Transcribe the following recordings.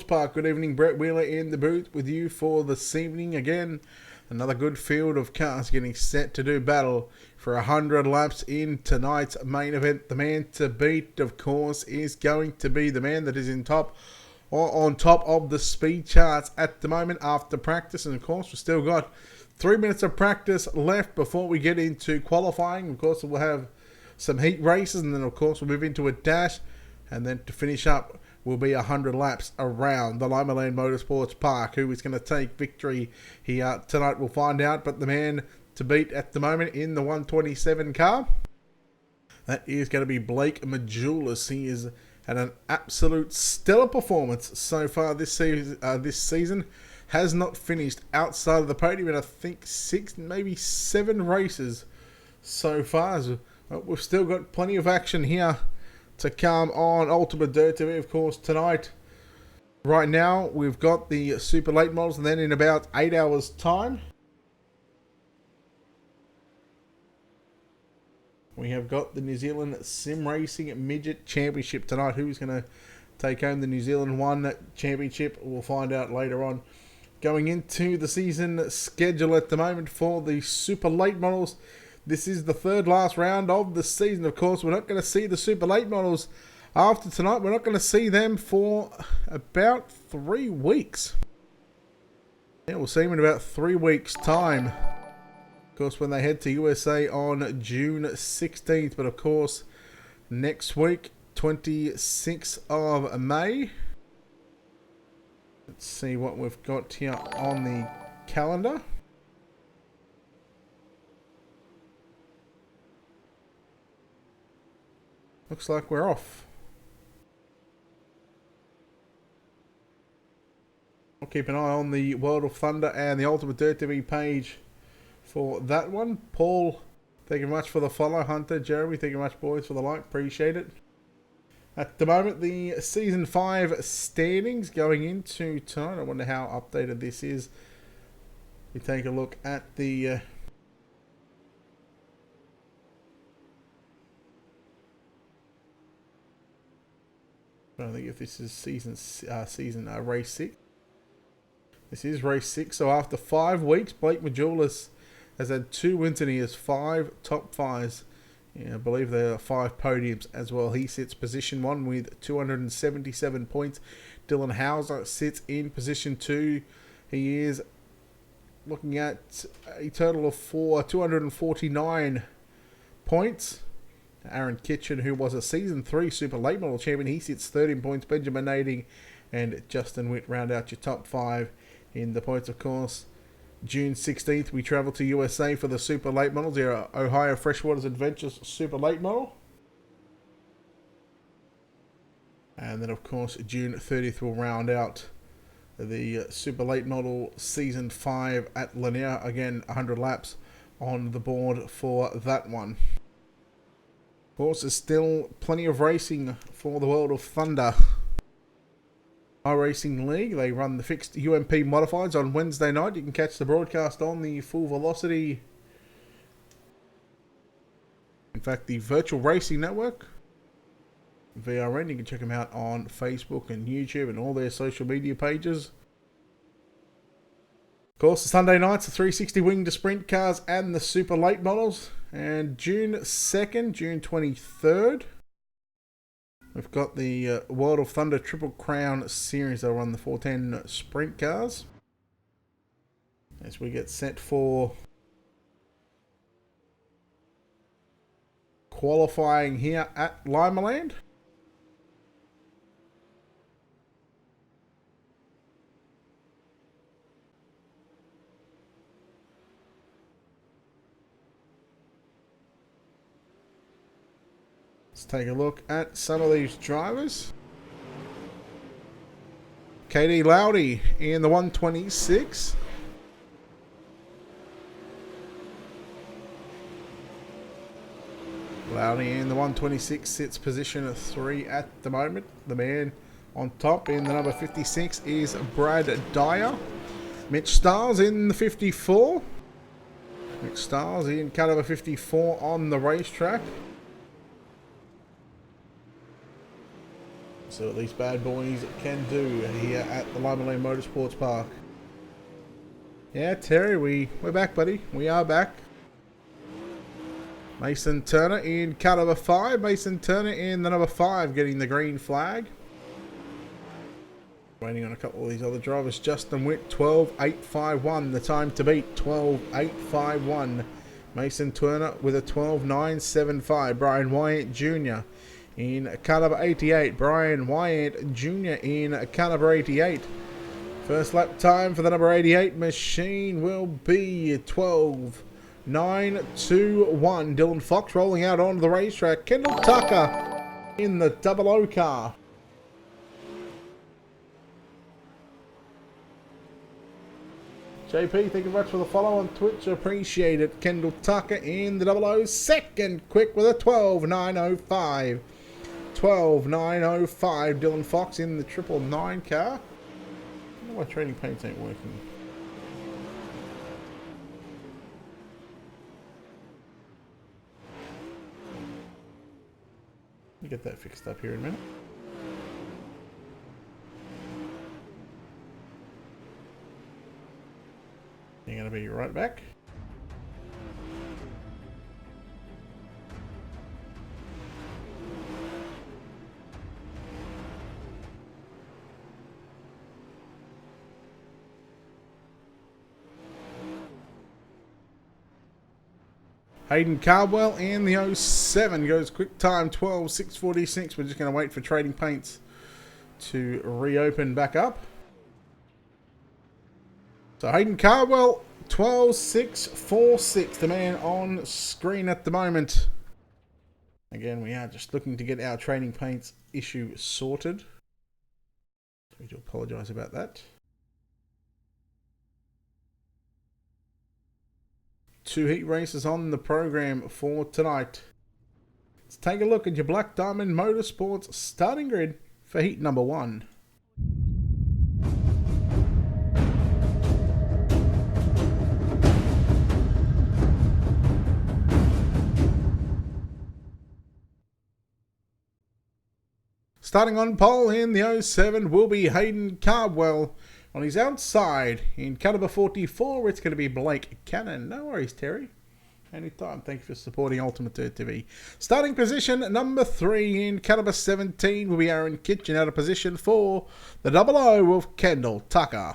Park. Good evening, Brett Wheeler in the booth with you for this evening again. Another good field of cars getting set to do battle for 100 laps in tonight's main event. The man to beat, of course, is going to be the man that is on top of the speed charts at the moment after practice. And of course, we've still got 3 minutes of practice left before we get into qualifying. Of course, we'll have some heat races, and then of course we'll move into a dash, and then to finish up will be 100 laps around the Limaland Motorsports Park. Who is going to take victory here tonight, we'll find out. But the man to beat at the moment in the 127 car, that is going to be Blake Majulis. He is had an absolute stellar performance so far this season. Has not finished outside of the podium in I think 6, maybe 7 races so far. We've still got plenty of action here to come on Ultimate Dirt TV, of course, tonight. Right now, we've got the super late models, and then in about 8 hours' time, we have got the New Zealand Sim Racing Midget Championship tonight. Who's going to take home the New Zealand 1 Championship? We'll find out later on. Going into the season schedule at the moment for the super late models. This is the third last round of the season. Of course, we're not going to see the super late models after tonight. We're not going to see them for about 3 weeks. Yeah, we'll see them in about 3 weeks' time. Of course, when they head to USA on June 16th. But of course, next week, 26th of May. Let's see what we've got here on the calendar. Looks like we're off. I'll keep an eye on the World of Thunder and the Ultimate Dirt TV page for that one. Paul, thank you very much for the follow. Hunter, Jeremy, thank you very much, boys, for the like. Appreciate it. At the moment, the Season 5 standings going into tonight. I wonder how updated this is. We take a look at the... I don't think if this is race 6. This is race 6. So after 5 weeks, Blake Majulis has had 2 wins and he has 5 top 5s. Yeah, I believe there are 5 podiums as well. He sits position 1 with 277 points. Dylan Hauser sits in position 2. He is looking at a total of 249 points. Aaron Kitchen, who was a Season 3 Super Late Model Champion, he sits 13 points. Benjamin Nading and Justin Witt round out your top 5 in the points, of course. June 16th, we travel to USA for the Super Late Models. There are Ohio Freshwaters Adventures Super Late Model. And then, of course, June 30th, we'll round out the Super Late Model Season 5 at Lanier. Again, 100 laps on the board for that one. Of course, there's still plenty of racing for the World of Thunder iRacing League. They run the fixed UMP modifieds on Wednesday night. You can catch the broadcast on the Full Velocity, in fact, the Virtual Racing Network, VRN. You can check them out on Facebook and YouTube and all their social media pages. Of course, the Sunday nights, the 360 wing to sprint cars and the super late models. And June 2nd, June 23rd, we've got the World of Thunder Triple Crown Series. They'll run the 410 sprint cars as we get set for qualifying here at Limaland. Let's take a look at some of these drivers. KD Loudy in the 126. Loudy in the 126 sits position 3 at the moment. The man on top in the number 56 is Brad Dyer. Mitch Stiles in the 54. Mitch Stiles in car number 54 on the racetrack. See what these bad boys can do here at the Limaland Motorsports Park. Yeah, Terry, we're back, buddy. We are back. Mason Turner in car number 5. Mason Turner in the number 5 getting the green flag. Waiting on a couple of these other drivers. Justin Witt, 12.851. The time to beat, 12.851. Mason Turner with a 12.975. Brian Wyatt Jr. in car number 88. Brian Wyatt Jr. in car number 88. First lap time for the number 88 machine will be 12.921. Dylan Fox rolling out onto the racetrack. Kendall Tucker in the 00 car. JP, thank you very much for the follow on Twitch. Appreciate it. Kendall Tucker in the 00. Second quick with a 12.905. 12.905. Dylan Fox in the 999 car. I don't know why trading paints ain't working. Let me get that fixed up here in a minute. You're going to be right back. Hayden Cardwell and the 07 goes quick time 12.646. We're just going to wait for Trading Paints to reopen back up. So Hayden Cardwell, 12.646, the man on screen at the moment. Again, we are just looking to get our Trading Paints issue sorted. So we do apologise about that. 2 heat races on the program for tonight. Let's take a look at your Black Diamond Motorsports starting grid for heat number 1. Starting on pole in the 07 will be Hayden Cardwell. On his outside, in car number 44, it's going to be Blake Cannon. No worries, Terry. Anytime. Thank you for supporting Ultimate Dirt TV. Starting position number 3 in car number 17 will be Aaron Kitchen. Out of position 4, the 00 of Kendall Tucker.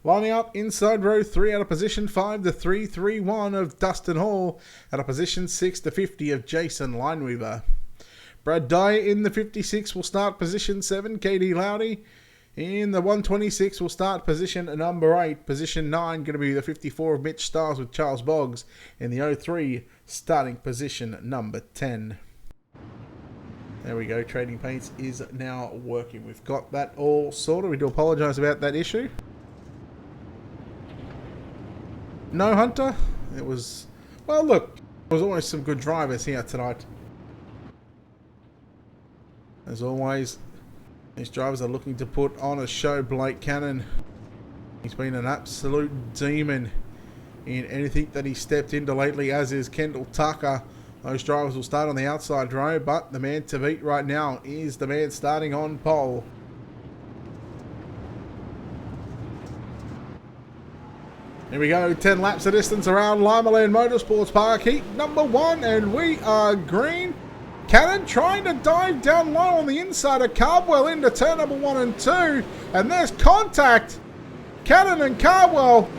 Lining up inside row 3 out of position 5, the 331 of Dustin Hall. Out of position 6, the 50 of Jason Lineweaver. Brad Dyer in the 56 will start position 7, KD Lowdy. In the 126 will start position number 8. Position 9 going to be the 54 of Mitch Stars with Charles Boggs. In the 03 starting position number 10. There we go. Trading Paints is now working. We've got that all sorted. We do apologise about that issue. No Hunter. It was... Well, look. There was always some good drivers here tonight. As always, these drivers are looking to put on a show. Blake Cannon, he's been an absolute demon in anything that he's stepped into lately, as is Kendall Tucker. Those drivers will start on the outside row, but the man to beat right now is the man starting on pole. Here we go, 10 laps of distance around Limaland Motorsports Park, heat number 1, and we are green. Cannon trying to dive down low on the inside of Cardwell into turn number 1 and 2. And there's contact. Cannon and Cardwell.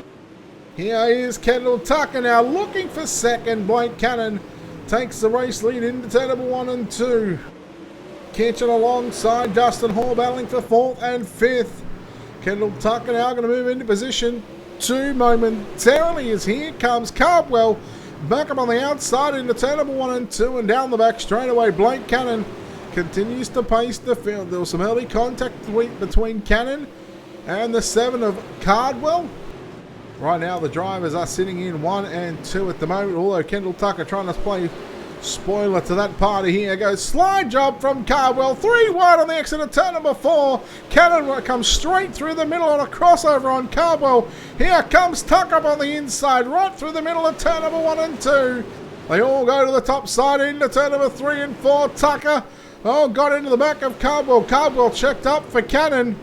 Here is Kendall Tucker now looking for second. Blake Cannon takes the race lead into turn number 1 and 2. Kitchen alongside Dustin Hall battling for 4th and 5th. Kendall Tucker now going to move into position 2 momentarily as here comes Cardwell. Back up on the outside into turn number 1 and 2 and down the back straight away. Blake Cannon continues to pace the field. There was some early contact between Cannon and the 7 of Cardwell. Right now the drivers are sitting in 1 and 2 at the moment, although Kendall Tucker trying to play spoiler to that party here. Goes slide job from Cardwell. 3 wide on the exit of turn number 4. Cannon comes straight through the middle on a crossover on Cardwell. Here comes Tucker up on the inside, right through the middle of turn number 1 and 2. They all go to the top side into turn number 3 and 4. Tucker Oh, got into the back of Cardwell. Cardwell checked up for Cannon.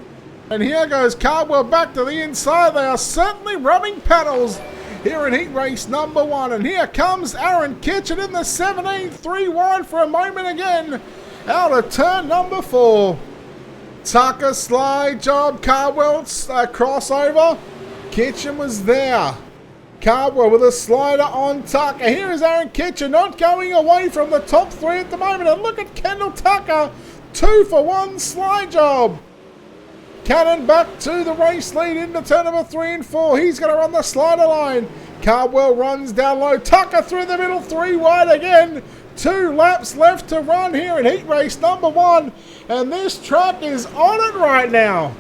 And here goes Cardwell back to the inside. They are certainly rubbing paddles here in heat race number 1. And here comes Aaron Kitchen in the 17, 3 wide for a moment again. Out of turn number 4. Tucker slide job. Cardwell crossover. Kitchen was there. Cardwell with a slider on Tucker. Here is Aaron Kitchen not going away from the top 3 at the moment. And look at Kendall Tucker. 2 for 1 slide job. Cannon back to the race lead into turn number 3 and 4. He's going to run the slider line. Cardwell runs down low. Tucker through the middle. 3 wide again. 2 laps left to run here in heat race number 1. And this track is on it right now.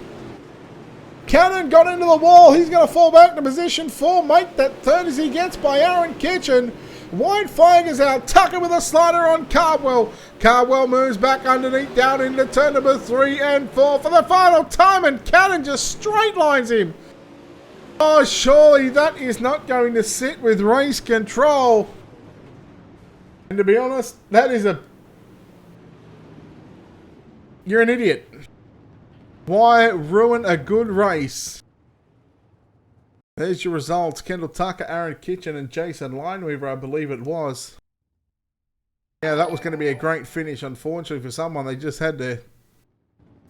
Cannon got into the wall. He's going to fall back to position 4. Make that third as he gets by Aaron Kitchen. White flag is out. Tucker with a slider on Cardwell. Cardwell moves back underneath down into turn number 3 and 4 for the final time. And Cannon just straight lines him. Oh, surely that is not going to sit with race control. And to be honest, that is a... You're an idiot. Why ruin a good race? There's your results. Kendall Tucker, Aaron Kitchen, and Jason Lineweaver, I believe it was. Yeah, that was going to be a great finish. Unfortunately for someone, they just had to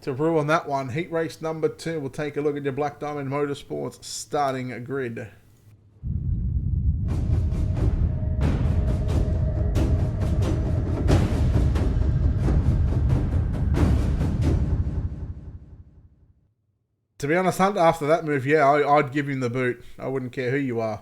ruin that one. Heat race number 2. We'll take a look at your Black Diamond Motorsports starting grid. To be honest, Hunter, after that move, yeah, I'd give him the boot. I wouldn't care who you are.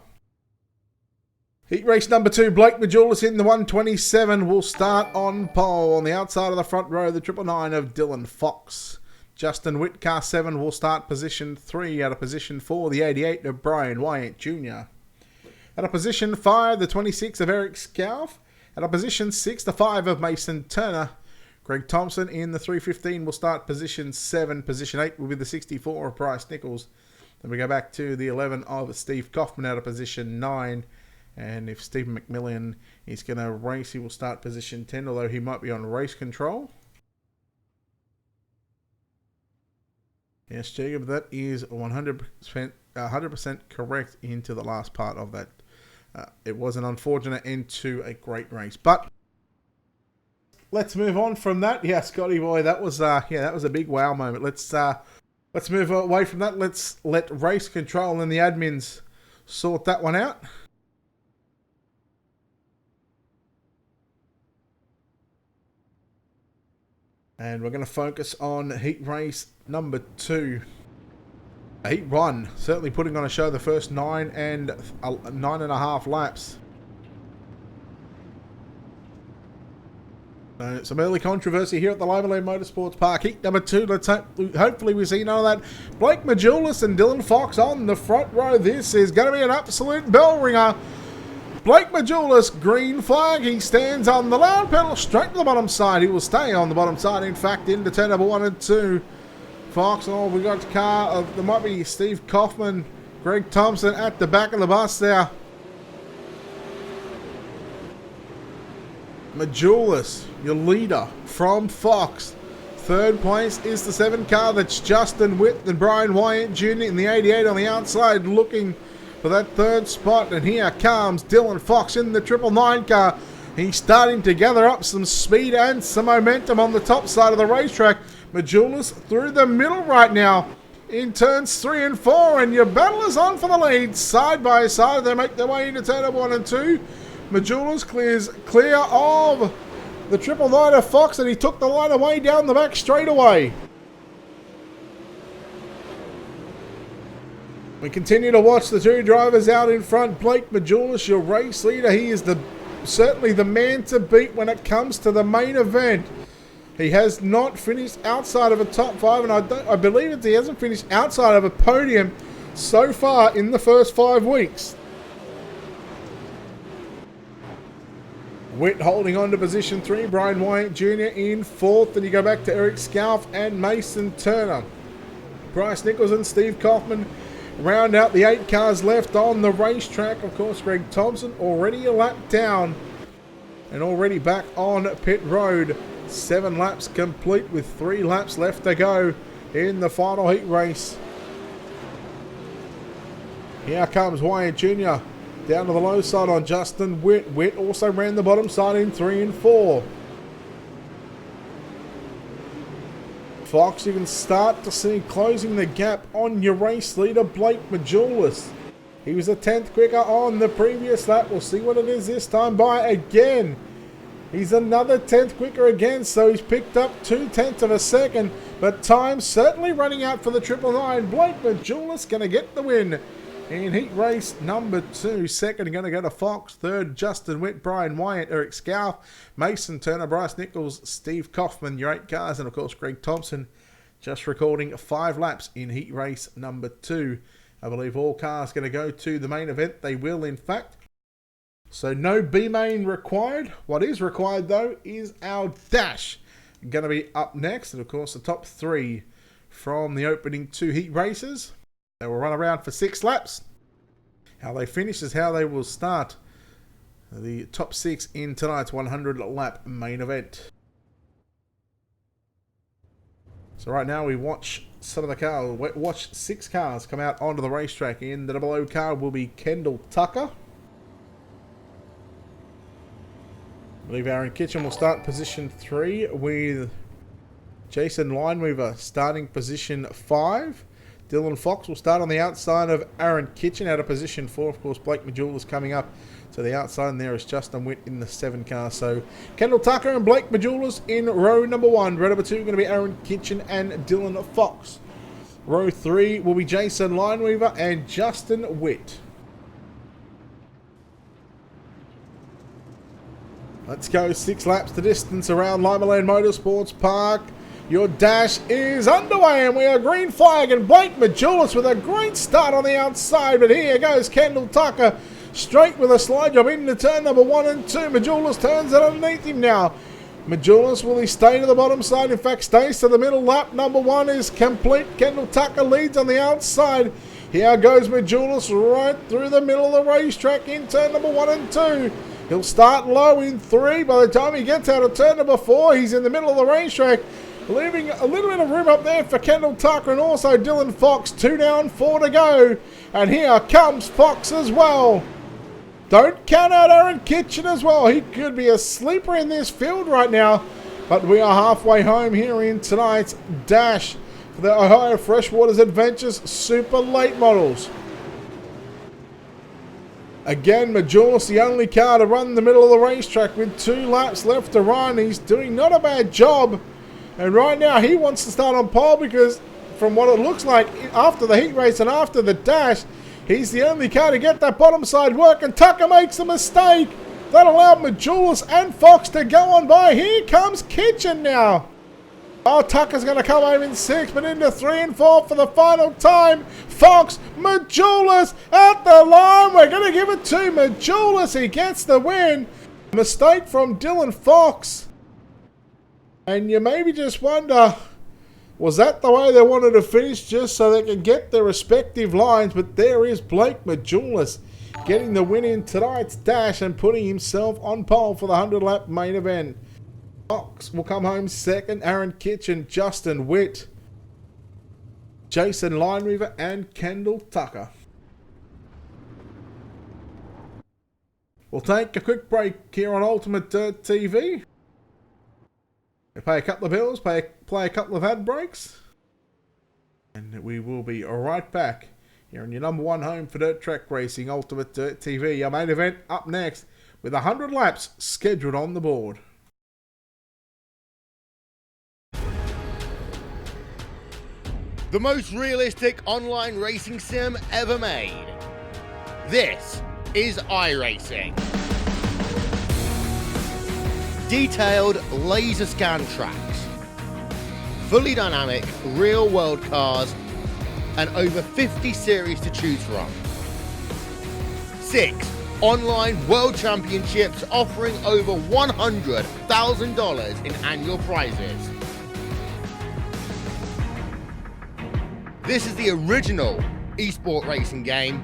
Heat race number 2, Blake Majulis in the 127 will start on pole. On the outside of the front row, the 999 of Dylan Fox. Justin Whitcar 7 will start position 3. Out of position 4, the 88 of Brian Wyatt Jr. Out of position 5, the 26 of Eric Scalf. Out of position 6, the 5 of Mason Turner. Greg Thompson in the 315 will start position 7. Position 8 will be the 64 of Bryce Nichols. Then we go back to the 11 of Steve Kaufman out of position 9. And if Stephen McMillan is going to race, he will start position 10, although he might be on race control. Yes, Jacob, that is 100% correct into the last part of that. It was an unfortunate end to a great race, but let's move on from that. Yeah, Scotty boy, that was that was a big wow moment. Let's move away from that. Let's let race control and the admins sort that one out. And we're going to focus on heat race number 2. Heat 1, certainly putting on a show the first 9.5 laps. Some early controversy here at the Limaland Motorsports Park. Heat number 2, hopefully we see none of that. Blake Majulis and Dylan Fox on the front row. This is going to be an absolute bell ringer. Blake Majulis, green flag. He stands on the loud pedal straight to the bottom side. He will stay on the bottom side, in fact, into turn number 1 and 2. Fox, oh, we got the car. There might be Steve Kaufman, Greg Thompson at the back of the bus there. Majulis, your leader from Fox. Third place is the 7 car. That's Justin Witt and Brian Wyatt Jr. in the 88 on the outside looking for that third spot. And here comes Dylan Fox in the 999 car. He's starting to gather up some speed and some momentum on the top side of the racetrack. Majulis through the middle right now in turns 3 and 4. And your battle is on for the lead. Side by side, they make their way into turn 1 and 2. Majulis clears clear of the 999 of Fox, and he took the line away down the back straight away. We continue to watch the 2 drivers out in front. Blake Majulis, your race leader. He is certainly the man to beat when it comes to the main event. He has not finished outside of a top 5, and I believe he hasn't finished outside of a podium so far in the first 5 weeks. Witt holding on to position 3. Brian Wyatt Jr. in 4th. Then you go back to Eric Scalf and Mason Turner. Bryce Nichols and Steve Kaufman round out the 8 cars left on the racetrack. Of course, Greg Thompson already a lap down and already back on pit road. 7 laps complete with 3 laps left to go in the final heat race. Here comes Wyatt Jr. down to the low side on Justin Witt. Witt also ran the bottom side in 3 and 4. Fox, you can start to see closing the gap on your race leader, Blake Majulis. He was a 10th quicker on the previous lap. We'll see what it is this time by again. He's another 10th quicker again, so he's picked up 2/10 of a second. But time certainly running out for the 999. Blake Majulis going to get the win in heat race number 2. Second going to go to Fox. Third, Justin Witt, Brian Wyatt, Eric Scalf, Mason Turner, Bryce Nichols, Steve Kaufman, your 8 cars, and of course Greg Thompson just recording 5 laps in heat race number 2. I believe all cars going to go to the main event. They will, in fact. So no B-main required. What is required, though, is our dash. Going to be up next. And, of course, the top 3 from the opening 2 heat races. They will run around for 6 laps. How they finish is how they will start the top 6 in tonight's 100-lap main event. So right now we watch some of the cars. Watch 6 cars come out onto the racetrack. In the double O car will be Kendall Tucker. I believe Aaron Kitchen will start position 3 with Jason Lineweaver starting position 5. Dylan Fox will start on the outside of Aaron Kitchen out of position 4. Of course, Blake Majulis coming up to the outside, and there is Justin Witt in the 7 car. So Kendall Tucker and Blake Majulis in row number 1. Row number 2 going to be Aaron Kitchen and Dylan Fox. Row 3 will be Jason Lineweaver and Justin Witt. Let's go 6 laps the distance around Limaland Motorsports Park. Your dash is underway and we are green flag, and Blake Majulis with a great start on the outside. But here goes Kendall Tucker straight with a slide job into turn number 1 and 2. Majulis turns it underneath him now. Majulis, will he stay to the bottom side? In fact, stays to the middle. Lap number 1 is complete. Kendall Tucker leads on the outside. Here goes Majulis right through the middle of the racetrack in turn number 1 and 2. He'll start low in 3. By the time he gets out of turn number 4, he's in the middle of the racetrack, leaving a little bit of room up there for Kendall Tucker and also Dylan Fox. 2 down, 4 to go. And here comes Fox as well. Don't count out Aaron Kitchen as well. He could be a sleeper in this field right now. But we are halfway home here in tonight's dash for the Ohio Freshwaters Adventures Super Late Models. Again, Majulis, the only car to run the middle of the racetrack with 2 laps left to run. He's doing not a bad job. And right now he wants to start on pole because from what it looks like after the heat race and after the dash, he's the only car to get that bottom side work. And Tucker makes a mistake. That allowed Majulis and Fox to go on by. Here comes Kitchen now. Oh, Tucker's going to come home in 6, but into 3 and 4 for the final time. Fox, Majulis at the line. We're going to give it to Majulis. He gets the win. Mistake from Dylan Fox. And you maybe just wonder, was that the way they wanted to finish just so they could get their respective lines? But there is Blake Majulis getting the win in tonight's dash and putting himself on pole for the 100-lap main event. Fox will come home second. Aaron Kitchen, Justin Witt, Jason Lineweaver, and Kendall Tucker. We'll take a quick break here on Ultimate Dirt TV. We pay a couple of bills, play a couple of ad breaks, and we will be right back here on your number 1 home for dirt track racing, Ultimate Dirt TV. Our main event up next with 100 laps scheduled on the board. The most realistic online racing sim ever made. This is iRacing. Detailed laser scan tracks, fully dynamic real world cars, and over 50 series to choose from. 6 online world championships offering over $100,000 in annual prizes. This is the original esport racing game.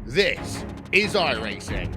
This is iRacing.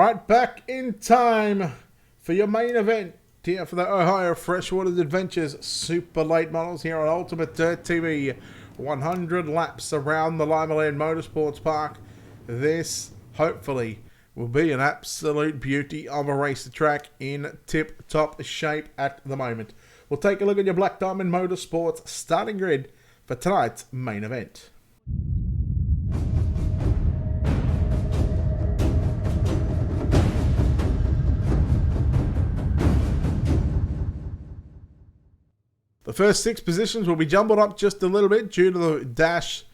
Right back in time for your main event here for the Ohio Freshwaters Adventures Super Late Models here on Ultimate Dirt TV. 100 laps around the Limaland Motorsports Park. This, hopefully, will be an absolute beauty of a racetrack in tip-top shape at the moment. We'll take a look at your Black Diamond Motorsports starting grid for tonight's main event. The first 6 positions will be jumbled up just a little bit due to the dash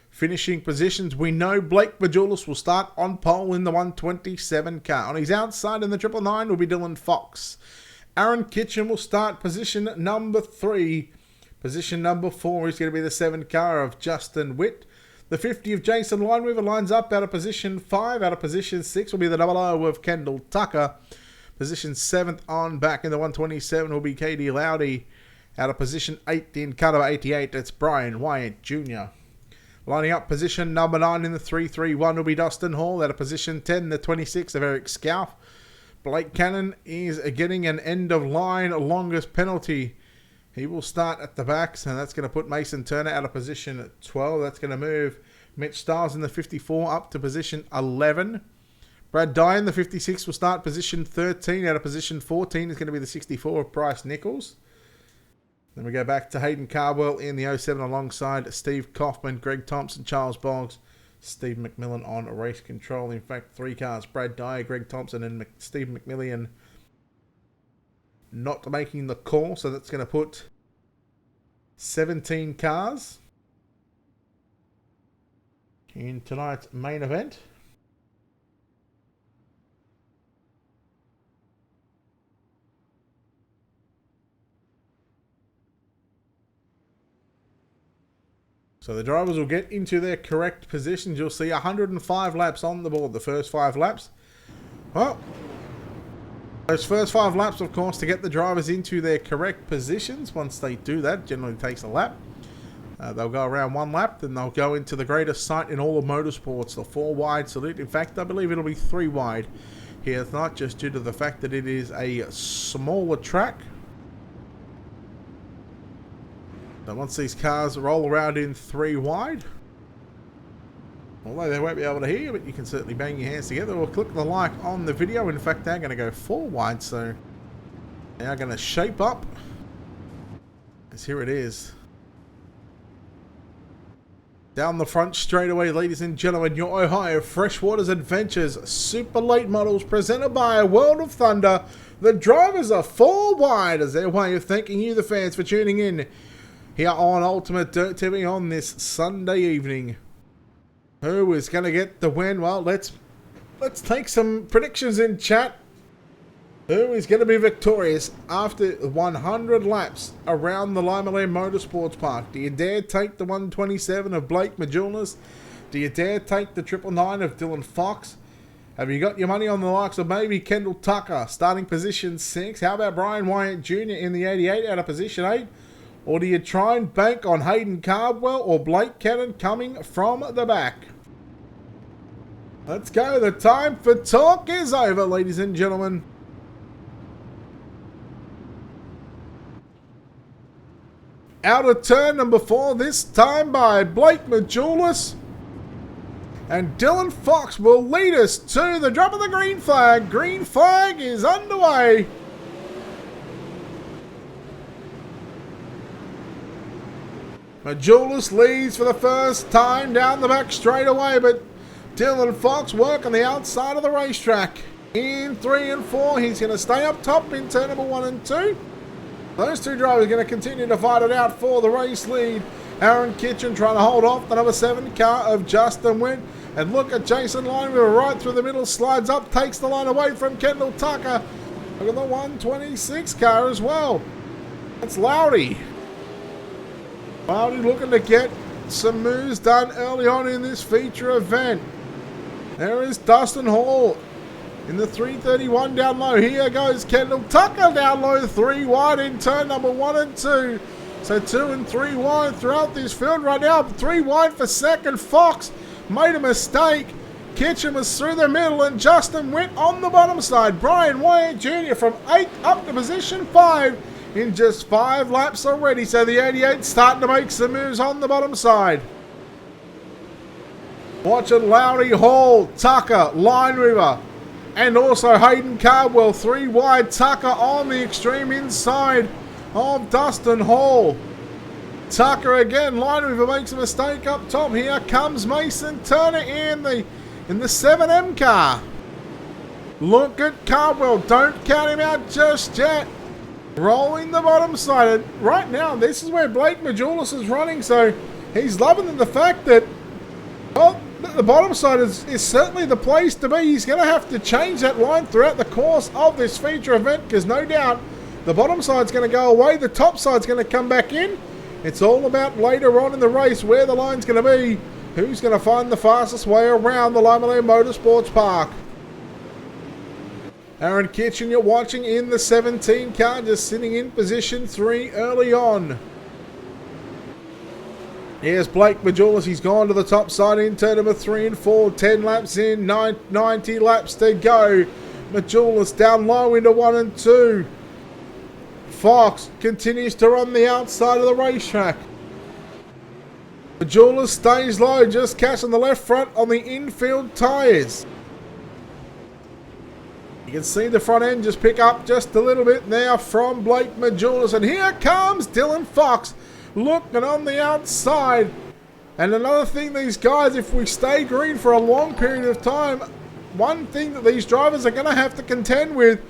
finishing positions. We know Blake Majulis will start on pole in the 127 car. On his outside in the 999 will be Dylan Fox. Aaron Kitchen will start position number 3. Position number 4 is going to be the 7 car of Justin Witt. The 50 of Jason Lineweaver lines up out of position 5. Out of position 6 will be the 00 of Kendall Tucker. Position 7th on back in the 127 will be Katie Lowdy. Out of position 8 in car number 88, that's Brian Wyatt Jr. Lining up position number 9 in the 331 will be Dustin Hall. Out of position 10, the 26 of Eric Scalf. Blake Cannon is getting an end of line longest penalty. He will start at the back, so that's going to put Mason Turner out of position 12. That's going to move Mitch Stiles in the 54 up to position 11. Brad Dye in the 56 will start position 13. Out of position 14 is going to be the 64 of Bryce Nichols. Then we go back to Hayden Cardwell in the 07 alongside Steve Kaufman, Greg Thompson, Charles Boggs, Steve McMillan on race control. In fact, 3 cars, Brad Dyer, Greg Thompson and Steve McMillan not making the call. So that's going to put 17 cars in tonight's main event. So the drivers will get into their correct positions. You'll see 105 laps on the board, the first 5 laps. Well, those first 5 laps, of course, to get the drivers into their correct positions. Once they do that, generally takes a lap. They'll go around 1 lap, then they'll go into the greatest sight in all of motorsports, the 4 wide salute. In fact, I believe it'll be 3 wide here tonight, just due to the fact that it is a smaller track. So once these cars roll around in 3 wide, although they won't be able to hear you, but you can certainly bang your hands together or click the like on the video. In fact, they're going to go 4 wide, so they are going to shape up. Because here it is. Down the front straightaway, ladies and gentlemen, your Ohio Freshwaters Adventures Super Late Models presented by World of Thunder. The drivers are 4 wide as their way of thanking you, the fans, for tuning in here on Ultimate Dirt TV on this Sunday evening. Who is going to get the win? Well, let's take some predictions in chat. Who is going to be victorious after 100 laps around the Limaland Motorsports Park? Do you dare take the 127 of Blake Majulis? Do you dare take the 999 of Dylan Fox? Have you got your money on the likes of maybe Kendall Tucker starting position 6? How about Brian Wyatt Jr. in the 88 out of position 8? Or do you try and bank on Hayden Cardwell or Blake Cannon coming from the back? Let's go. The time for talk is over, ladies and gentlemen. Out of turn number 4, this time by Blake Majulis. And Dylan Fox will lead us to the drop of the green flag. Green flag is underway. Majulis leads for the first time down the back straightaway, but Dylan Fox work on the outside of the racetrack. In 3 and 4, he's going to stay up top in turn number 1 and 2. Those 2 drivers are going to continue to fight it out for the race lead. Aaron Kitchen trying to hold off the number 7 car of Justin Witt. And look at Jason Lineweaver right through the middle, slides up, takes the line away from Kendall Tucker. Look at the 126 car as well. That's Lowdy. Lowdy looking to get some moves done early on in this feature event. There is Dustin Hall in the 331 down low. Here goes Kendall Tucker down low, 3 wide in turn number 1 and 2. So 2 and 3 wide throughout this field right now. 3 wide for second. Fox made a mistake. Kitchen was through the middle and Justin went on the bottom side. Brian Wyatt Jr. from 8th up to position 5 in just 5 laps already. So the 88 starting to make some moves on the bottom side. Watching Lowry, Hall, Tucker, Lineweaver, and also Hayden Cardwell. 3 wide, Tucker on the extreme inside of Dustin Hall. Tucker again, Lineweaver makes a mistake up top. Here comes Mason Turner in the 7M car. Look at Cardwell, don't count him out just yet. Rolling the bottom side. And right now, this is where Blake Majulis is running, so he's loving the fact that, well, the bottom side is certainly the place to be. He's going to have to change that line throughout the course of this feature event, because no doubt the bottom side's going to go away, the top side's going to come back in. It's all about later on in the race where the line's going to be. Who's going to find the fastest way around the Limaland Motorsports Park? Aaron Kitchen, you're watching in the 17 car, just sitting in position 3 early on. Here's Blake Majulis. He's gone to the top side in turn number 3 and 4. 10 laps in, 90 laps to go. Majulis down low into 1 and 2. Fox continues to run the outside of the racetrack. Majulis stays low, just catch on the left front on the infield tyres. You can see the front end just pick up just a little bit now from Blake Majulis. And here comes Dylan Fox looking on the outside. And another thing, these guys, if we stay green for a long period of time, one thing that these drivers are going to have to contend with,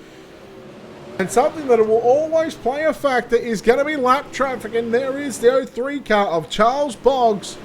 and something that will always play a factor, is going to be lap traffic. And there is the 03 car of Charles Boggs.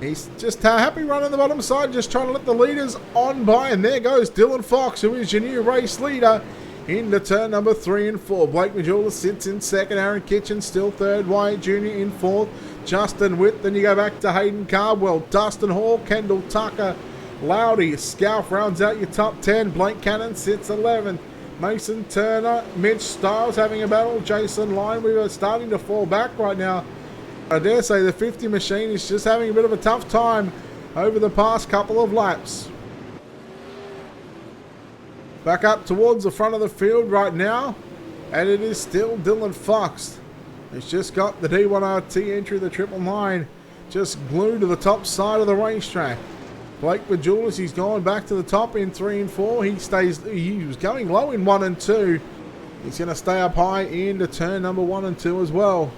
He's just happy running the bottom side, just trying to let the leaders on by. And there goes Dylan Fox, who is your new race leader, into turn number 3 and 4. Blake Majulis sits in second. Aaron Kitchen still third. Wyatt Jr. in fourth. Justin Witt. Then you go back to Hayden Cardwell, Dustin Hall, Kendall Tucker, Loudy. Scalf rounds out your top 10. Blake Cannon sits 11th. Mason Turner, Mitch Stiles having a battle. Jason Lineweaver starting to fall back right now. I dare say the 50 machine is just having a bit of a tough time over the past couple of laps. Back up towards the front of the field right now, and it is still Dylan Fox. He's just got the D1RT entry, the 999, just glued to the top side of the racetrack. Blake Majulis, he's gone back to the top in 3 and 4. He was going low in 1 and 2. He's going to stay up high into turn number 1 and 2 as well.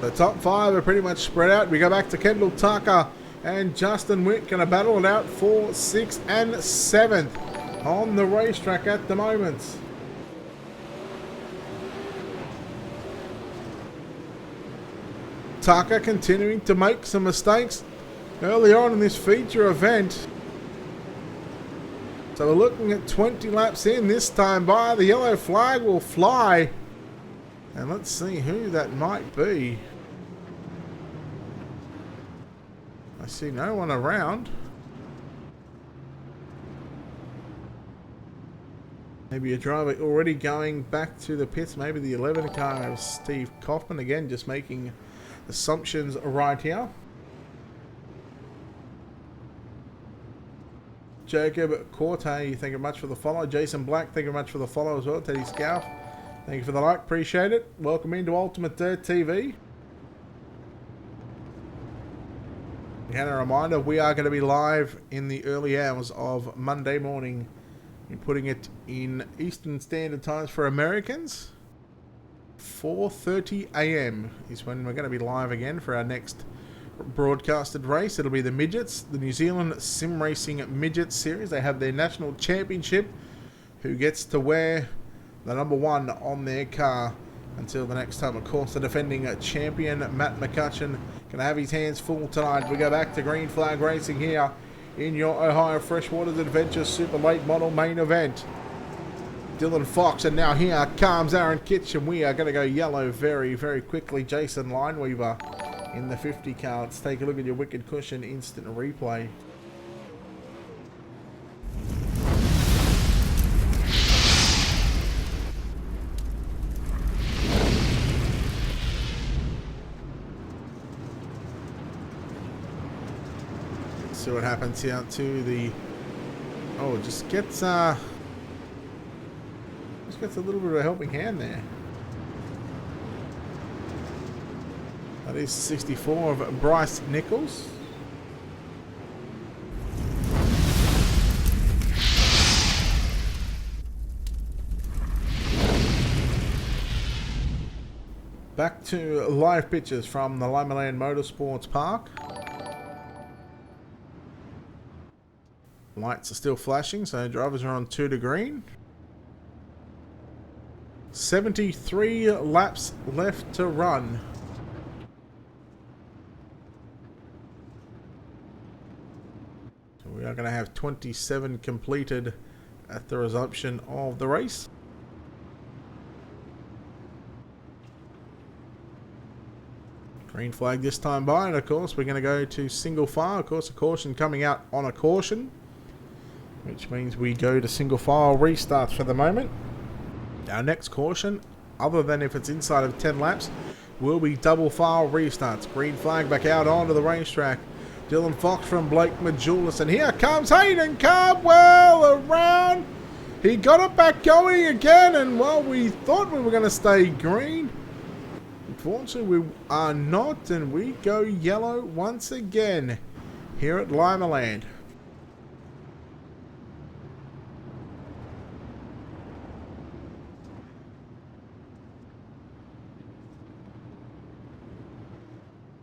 The top 5 are pretty much spread out. We go back to Kendall Tucker and Justin Witt, going to battle it out for 6th and 7th on the racetrack at the moment. Tucker continuing to make some mistakes early on in this feature event. So we're looking at 20 laps in this time by. The yellow flag will fly. And let's see who that might be. I see no one around. Maybe a driver already going back to the pits. Maybe the 11 car of Steve Kaufman. Again, just making assumptions right here. Jacob Corte, thank you very much for the follow. Jason Black, thank you very much for the follow as well. Teddy Scalf, thank you for the like, appreciate it. Welcome into Ultimate Dirt TV. And a reminder, we are going to be live in the early hours of Monday morning. We're putting it in Eastern Standard Times for Americans. 4:30 AM is when we're going to be live again for our next broadcasted race. It'll be the Midgets, the New Zealand Sim Racing Midget Series. They have their national championship. Who gets to wear the number 1 on their car until the next time. Of course, the defending champion, Matt McCutcheon, going to have his hands full tonight. We go back to green flag racing here in your Ohio Freshwaters Adventure Super Late Model main event. Dylan Fox, and now here comes Aaron Kitchen. We are going to go yellow very, very quickly. Jason Lineweaver in the 50 car. Let's take a look at your Wicked Cushion instant replay. see what happens here to the... Oh, just gets a little bit of a helping hand there. That is 64 of Bryce Nichols. Back to live pictures from the Limaland Motorsports Park. Lights are still flashing, so drivers are on 2 to green. 73 laps left to run. So we are going to have 27 completed at the resumption of the race. Green flag this time by, and of course we're going to go to single file. Of course, a caution coming out on a caution, which means we go to single file restarts for the moment. Our next caution, other than if it's inside of 10 laps, will be double file restarts. Green flag back out onto the racetrack. Dylan Fox from Blake Majulis, and here comes Hayden Cardwell around. He got it back going again, and well, we thought we were going to stay green. Unfortunately, we are not, and we go yellow once again here at Limaland.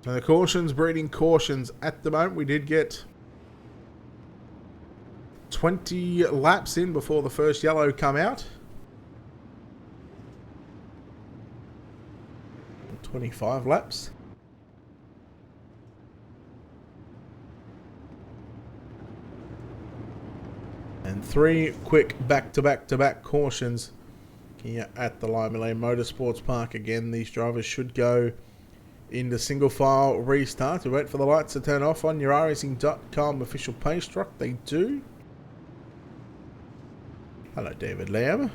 So the cautions breeding cautions at the moment. We did get 20 laps in before the first yellow come out. 25 laps. And 3 quick back-to-back cautions here at the Limaland Motorsports Park. Again, these drivers should go into single file restart. We wait for the lights to turn off on your iRacing.com official pace truck. They do. Hello, David Lamb.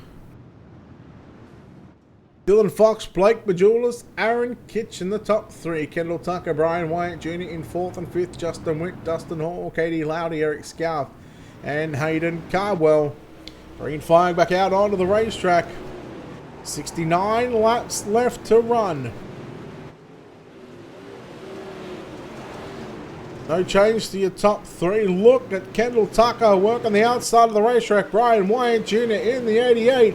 Dylan Fox, Blake Majulis, Aaron Kitch in the top 3. Kendall Tucker, Brian Wyatt Jr. in 4th and 5th. Justin Witt, Dustin Hall, Katie Lowdy, Eric Scarf, and Hayden Cardwell. Green flag back out onto the racetrack. 69 laps left to run. No change to your top 3. Look at Kendall Tucker working the outside of the racetrack. Brian Wyatt Jr. in the 88.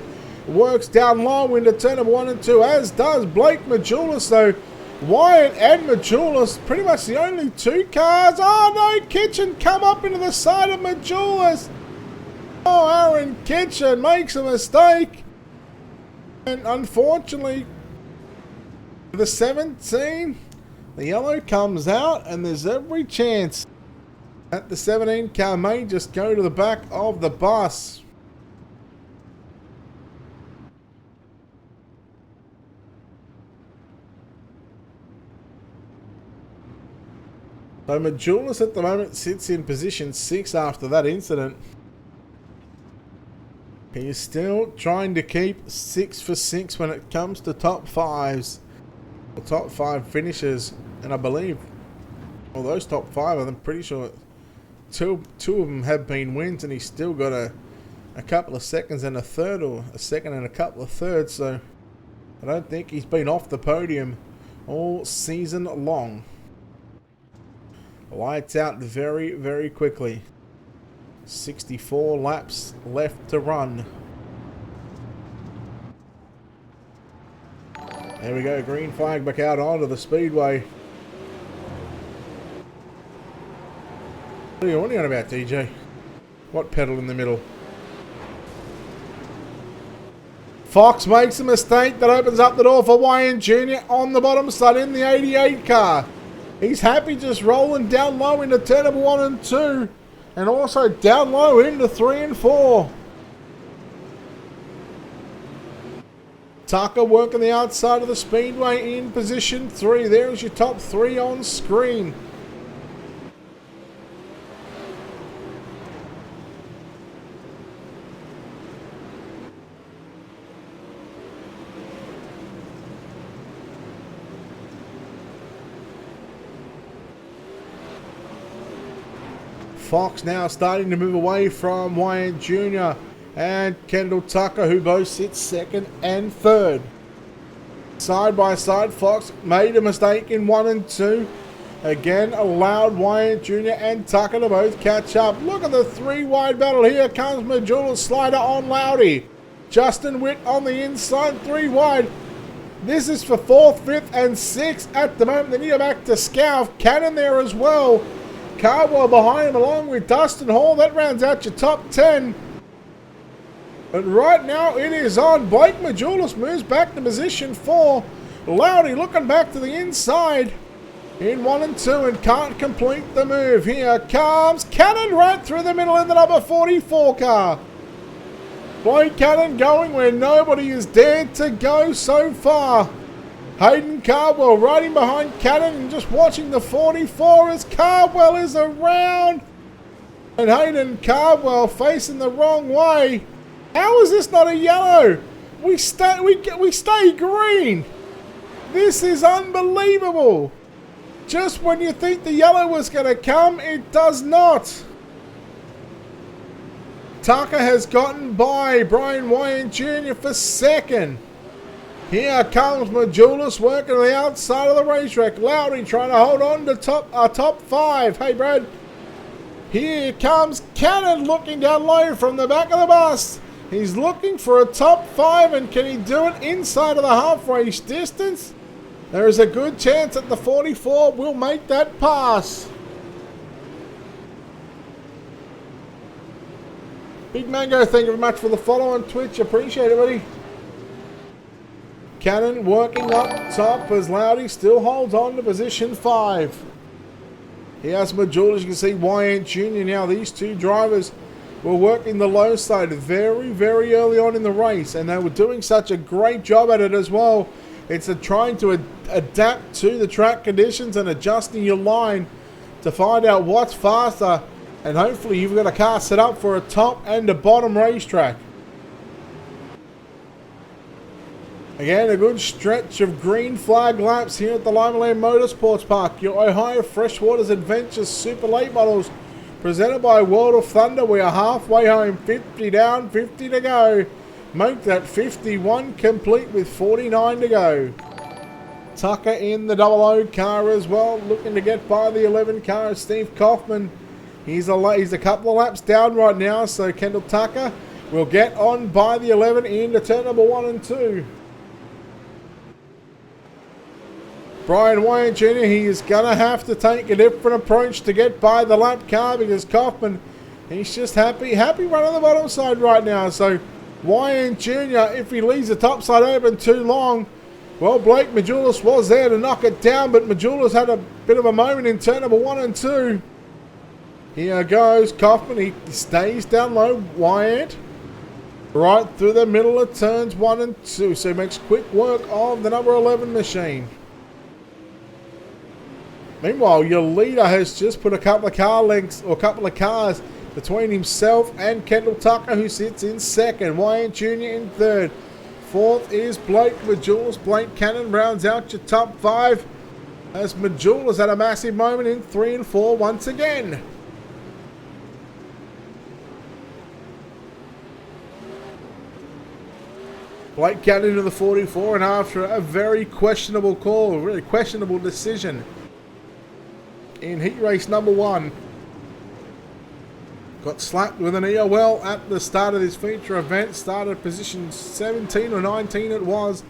Works down low into turn number 1 and 2, as does Blake Majulis. So Wyatt and Majulis, pretty much the only 2 cars. Oh no, Kitchen come up into the side of Majulis. Oh, Aaron Kitchen makes a mistake. And unfortunately, the 17, the yellow comes out, and there's every chance that the 17 car may just go to the back of the bus. So Majulis at the moment sits in position 6 after that incident. He is still trying to keep 6 for 6 when it comes to top 5s. Or top 5 finishes. And I believe, well, those top 5, I'm pretty sure two of them have been wins, and he's still got a couple of seconds and a third, or a second and a couple of thirds. So I don't think he's been off the podium all season long. Lights out very, very quickly. 64 laps left to run. There we go, green flag back out onto the speedway. What are you on about, DJ? What pedal in the middle? Fox makes a mistake that opens up the door for Wayne Jr. on the bottom side in the 88 car. He's happy just rolling down low into turn number 1 and 2. And also down low into 3 and 4. Tucker working the outside of the speedway in position 3. There's your top 3 on screen. Fox now starting to move away from Wyatt Jr. and Kendall Tucker, who both sit second and third. Side by side, Fox made a mistake in 1 and 2. Again, allowed Wyatt Jr. and Tucker to both catch up. Look at the 3-wide battle. Here comes Majula's slider on Loudy. Justin Witt on the inside, 3 wide. This is for 4th, 5th, and 6th at the moment. They need to back to Scalf. Cannon there as well. Cardwell behind him along with Dustin Hall. That rounds out your top 10. But right now it is on. Blake Majulis moves back to position 4. Loudy looking back to the inside in 1 and 2 and can't complete the move. Here comes Cannon right through the middle in the number 44 car. Blake Cannon going where nobody has dared to go so far. Hayden Cardwell riding behind Cannon and just watching the 44 as Cardwell is around. And Hayden Cardwell facing the wrong way. How is this not a yellow? We stay green. This is unbelievable. Just when you think the yellow was going to come, it does not. Tucker has gotten by Brian Wyatt Jr. for second. Here comes Majulis working on the outside of the racetrack. Loudy trying to hold on to top 5. Hey, Brad. Here comes Cannon looking down low from the back of the bus. He's looking for a top 5, and can he do it inside of the halfway distance? There is a good chance that the 44 will make that pass. Big Mango, thank you very much for the follow on Twitch. Appreciate it, buddy. Cannon working up top as Loudy still holds on to position 5. He has Majulis. You can see Wyatt Jr. now. These two drivers were working the low side very, very early on in the race, and they were doing such a great job at it as well. It's trying to adapt to the track conditions and adjusting your line to find out what's faster. And hopefully you've got a car set up for a top and a bottom racetrack. Again, a good stretch of green flag laps here at the Limaland Motorsports Park. Your Ohio Freshwaters Adventures Super Late Models presented by World of Thunder. We are halfway home, 50 down, 50 to go. Make that 51 complete with 49 to go. Tucker in the 00 car as well, looking to get by the 11 car. Steve Kaufman. He's a couple of laps down right now, so Kendall Tucker will get on by the 11 into turn number 1 and 2. Brian Wyatt Jr., he is going to have to take a different approach to get by the lap car because Kaufman, he's just happy running the bottom side right now. So Wyatt Jr., if he leaves the top side open too long, well, Blake Majulis was there to knock it down, but Majulis had a bit of a moment in turn number 1 and 2. Here goes Kaufman. He stays down low. Wyatt right through the middle of turns 1 and 2. So he makes quick work of the number 11 machine. Meanwhile, your leader has just put a couple of car lengths or a couple of cars between himself and Kendall Tucker, who sits in second. Wyatt Jr. in third. Fourth is Blake Majulis. Blake Cannon rounds out your top 5 as Majulis had a massive moment in 3 and 4 once again. Blake Cannon to the 44, and after a very questionable call, a really questionable decision in heat race number 1, got slapped with an EOL at the start of this feature event. Started position 17 or 19 it was,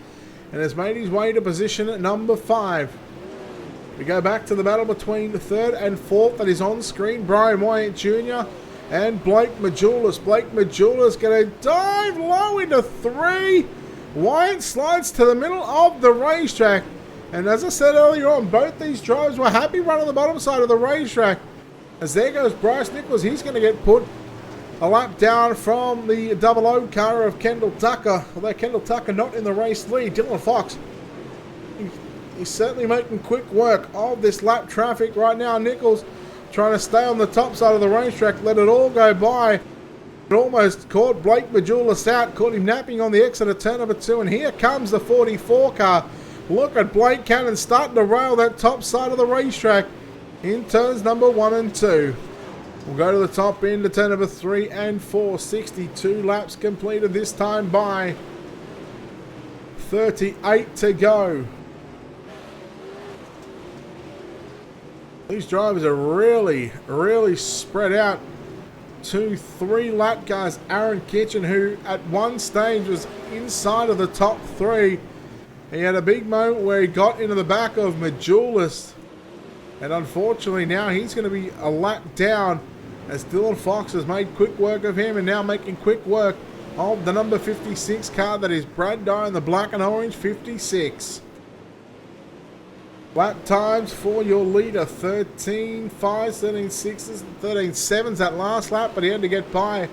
and has made his way to position at number 5. We go back to the battle between the 3rd and 4th that is on screen. Brian Wyatt Jr. and Blake Majulis. Blake Majulis going to dive low into 3. Wyatt slides to the middle of the racetrack. And as I said earlier on, both these drivers were happy running the bottom side of the racetrack. As there goes Bryce Nichols. He's going to get put a lap down from the 00 car of Kendall Tucker. Although Kendall Tucker not in the race lead. Dylan Fox, he's certainly making quick work of this lap traffic right now. Nichols trying to stay on the top side of the racetrack, let it all go by. It almost caught Blake Majulis out, caught him napping on the exit of turn number 2, and here comes the 44 car. Look at Blake Cannon starting to rail that top side of the racetrack in turns number 1 and 2. We'll go to the top end to turn number 3 and 4. 62 laps completed, this time by 38 to go. These drivers are really spread out. 2 3-lap guys. Aaron Kitchen, who at one stage was inside of the top 3. He had a big moment where he got into the back of Majulis. And unfortunately now he's going to be a lap down as Dylan Fox has made quick work of him and now making quick work of the number 56 car that is Brad Dyer in the black and orange 56. Lap times for your leader, 13.5s, 13.6s, 13.7s that last lap, but he had to get by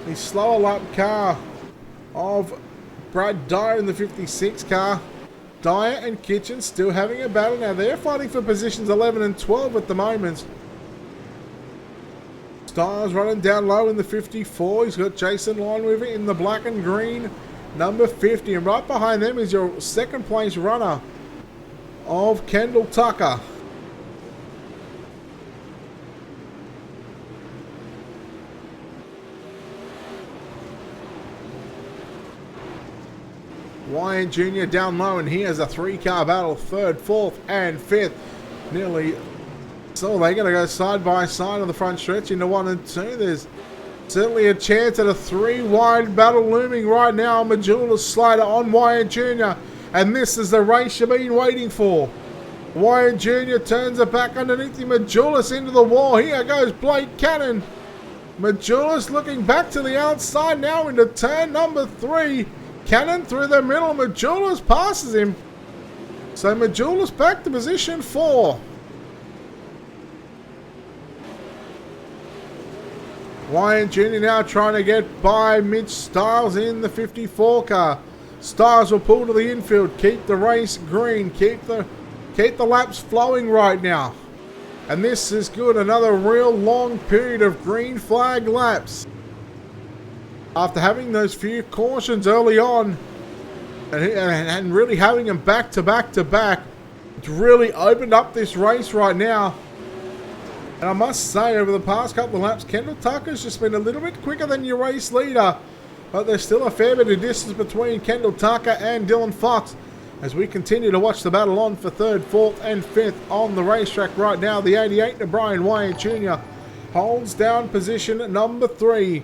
the slower lap car of Brad Dyer in the 56 car. Dyer and Kitchen still having a battle. Now they're fighting for positions 11 and 12 at the moment. Styles running down low in the 54. He's got Jason Lineweaver in the black and green, number 50. And right behind them is your second place runner of Kendall Tucker. Wyan Jr. down low, and he has a 3-car battle, 3rd, 4th, and 5th. Nearly. So they're going to go side by side on the front stretch into 1 and 2. There's certainly a chance at a 3-wide battle looming right now. Majulis slider on Wyan Jr. And this is the race you've been waiting for. Wyan Jr. turns it back underneath him. Majulis into the wall. Here goes Blake Cannon. Majulis looking back to the outside now into turn number 3. Cannon through the middle. Majulis passes him. So Majulis back to position 4. Wyan Jr. now trying to get by Mitch Stiles in the 54 car. Stiles will pull to the infield, keep the race green, keep the laps flowing right now. And this is good. Another real long period of green flag laps. After having those few cautions early on and really having them back to back to back, it's really opened up this race right now. And I must say, over the past couple of laps, Kendall Tucker's just been a little bit quicker than your race leader. But there's still a fair bit of distance between Kendall Tucker and Dylan Fox as we continue to watch the battle on for 3rd, 4th, and 5th on the racetrack right now. The 88 to Brian Wyan Jr. holds down position number 3.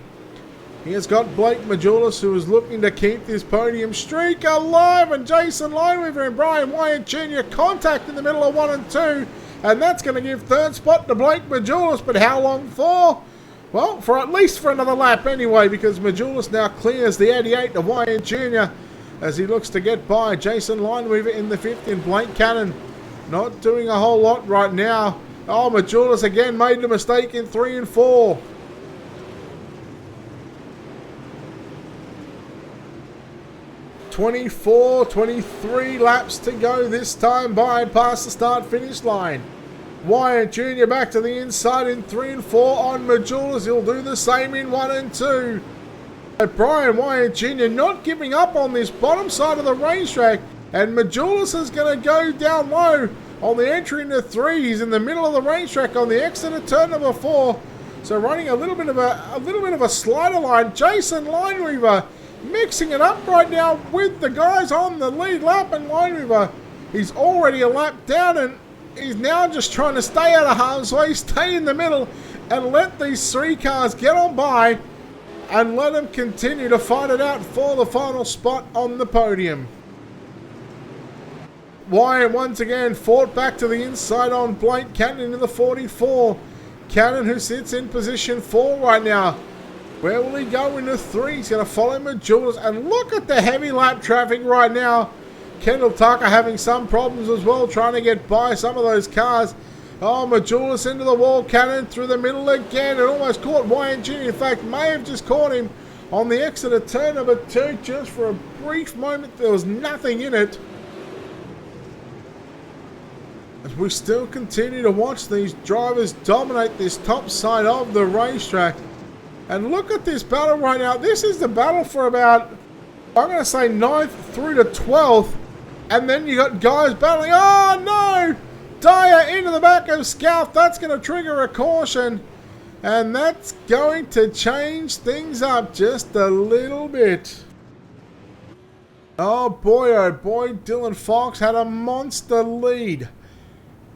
He has got Blake Majulis, who is looking to keep this podium streak alive, and Jason Lineweaver and Brian Wyan Jr. contact in the middle of 1 and 2. And that's going to give 3rd spot to Blake Majulis, but how long for? Well, for at least for another lap anyway, because Majulis now clears the 88 to Wyan Jr. as he looks to get by Jason Lineweaver in the 5th, and Blake Cannon not doing a whole lot right now. Oh, Majulis again made the mistake in 3 and 4. $23 laps to go this time by past the start-finish line. Wyan Jr. back to the inside in 3 and 4 on Majulis. He'll do the same in 1 and 2. But Brian Wyan Jr. not giving up on this bottom side of the racetrack. And Majulis is going to go down low on the entry into 3. He's in the middle of the racetrack on the exit of turn number 4. So running a little bit of a slider line. Jason Lineweaver mixing it up right now with the guys on the lead lap, and Lineweaver, he's already a lap down and he's now just trying to stay out of harm's way, stay in the middle and let these 3 cars get on by and let them continue to fight it out for the final spot on the podium. Wyan once again fought back to the inside on Blake Cannon into the 44. Cannon, who sits in position 4 right now. Where will he go into 3? He's going to follow Majulis. And look at the heavy lap traffic right now. Kendall Tucker having some problems as well, trying to get by some of those cars. Oh, Majulis into the wall. Cannon through the middle again. It almost caught Wyan Jr. In fact, may have just caught him on the exit of turn number 2. Just for a brief moment, there was nothing in it. As we still continue to watch these drivers dominate this top side of the racetrack. And look at this battle right now. This is the battle for about, I'm going to say 9th through to 12th. And then you got guys battling. Oh, no! Dyer into the back of Scout. That's going to trigger a caution. And that's going to change things up just a little bit. Oh boy, Dylan Fox had a monster lead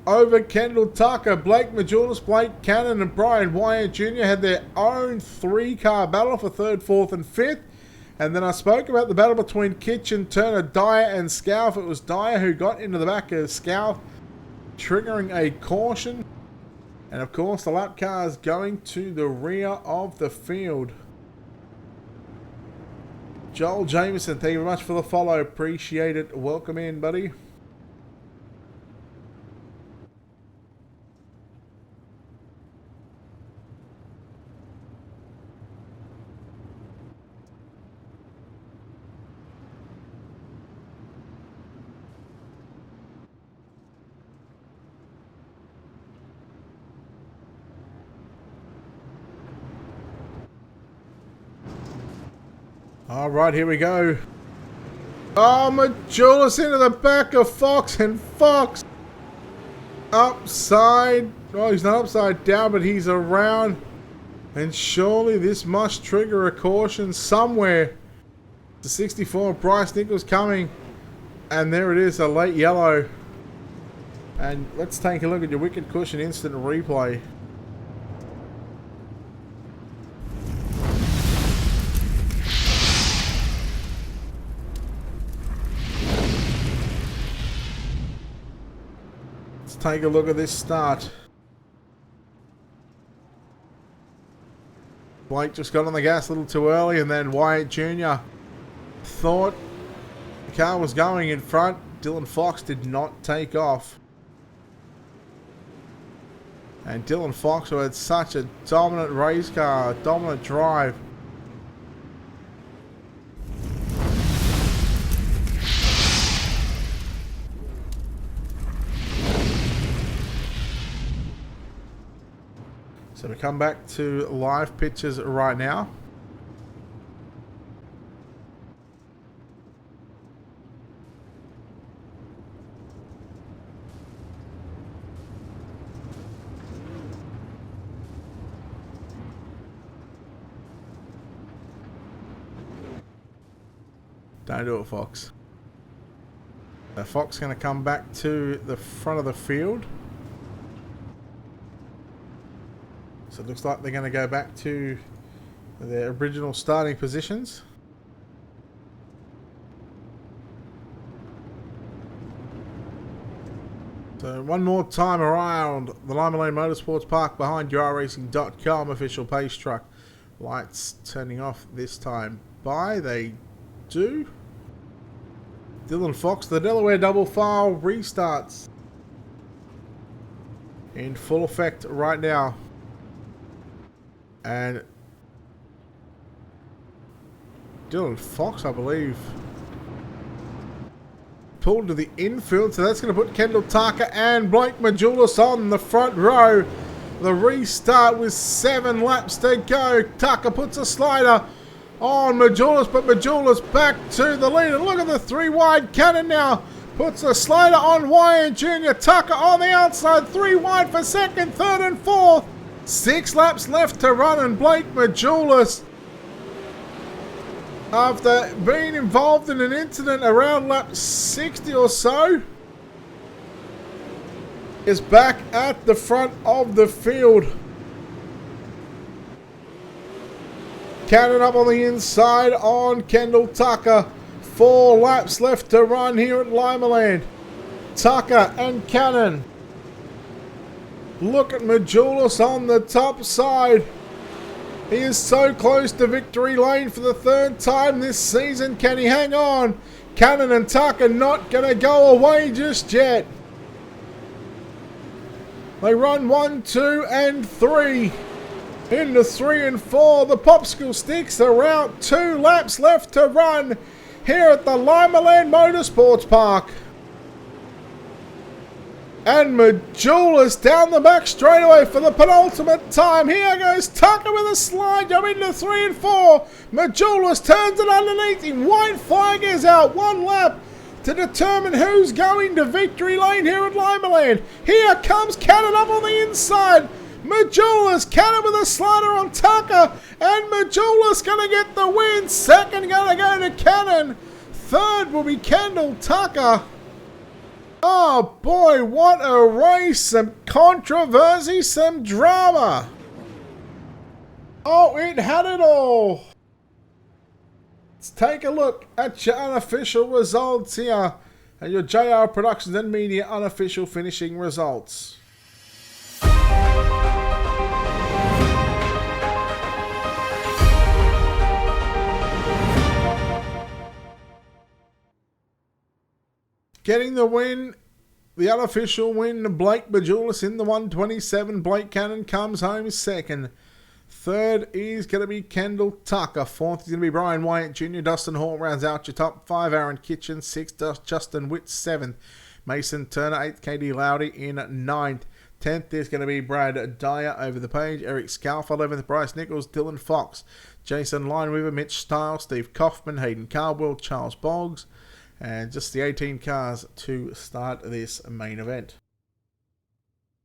over Kendall Tucker. Blake Majulis, Blake Cannon and Brian Wyatt Jr. had their own 3-car battle for 3rd, 4th and 5th. And then I spoke about the battle between Kitchen, Turner, Dyer and Scalf. It was Dyer who got into the back of Scalf, triggering a caution. And of course the lap cars going to the rear of the field. Joel Jameson, thank you very much for the follow. Appreciate it. Welcome in, buddy. Alright, here we go. Oh, Majulis into the back of Fox, and Fox upside. Oh, he's not upside down, but he's around. And surely this must trigger a caution somewhere. The 64, Bryce Nichols coming. And there it is, a late yellow. And let's take a look at your wicked cushion instant replay. Take a look at this start. Blake just got on the gas a little too early, and then Wyatt Jr. thought the car was going in front. Dylan Fox did not take off. And Dylan Fox, who had such a dominant race car, dominant drive, so we come back to live pictures right now. Don't do it, Fox. Fox going to come back to the front of the field. So it looks like they're going to go back to their original starting positions. So one more time around the Limaland Motorsports Park behind yourracing.com official pace truck. Lights turning off this time by. They do. Dylan Fox, the Delaware double file restarts in full effect right now. And Dylan Fox, I believe, pulled to the infield, so that's going to put Kendall Tucker and Blake Majulis on the front row. The restart with 7 laps to go. Tucker puts a slider on Majulis, but Majulis back to the lead. And look at the 3 wide cannon now. Puts a slider on Wyatt Jr. Tucker on the outside. 3 wide for 2nd, 3rd and 4th. 6 laps left to run, and Blake Majulis, after being involved in an incident around lap 60 or so, is back at the front of the field. Cannon up on the inside on Kendall Tucker. 4 laps left to run here at Limaland. Tucker and Cannon. Look at Majulis on the top side. He is so close to victory lane for the 3rd time this season. Can he hang on? Cannon and Tucker not going to go away just yet. They run 1, 2 and 3. Into 3 and 4. The popsicle sticks are out. 2 laps left to run here at the Limaland Motorsports Park. And Majulis down the back straightaway for the penultimate time. Here goes Tucker with a slide job into 3 and 4. Majulis turns it underneath him. White flag is out. 1 lap to determine who's going to victory lane here at Limaland. Here comes Cannon up on the inside. Majula's cannon with a slider on Tucker, and Majula's going to get the win. Second going to go to Cannon. Third will be Kendall Tucker. Oh boy, what a race. Some controversy, some drama. Oh, it had it all. Let's take a look at your unofficial results here. And your JR Productions and Media unofficial finishing results. Getting the win, the unofficial win, Blake Bajulis in the 127. Blake Cannon comes home second. Third is going to be Kendall Tucker. Fourth is going to be Brian Wyatt Jr. Dustin Hall rounds out your top five. Aaron Kitchen. Sixth, Justin Witt. Seventh, Mason Turner. Eighth, KD Lowdy in ninth. 10th is going to be Brad Dyer over the page. Eric Scalf. 11th, Bryce Nichols. Dylan Fox. Jason Lineweaver. Mitch Stiles. Steve Kaufman. Hayden Caldwell. Charles Boggs. And just the 18 cars to start this main event.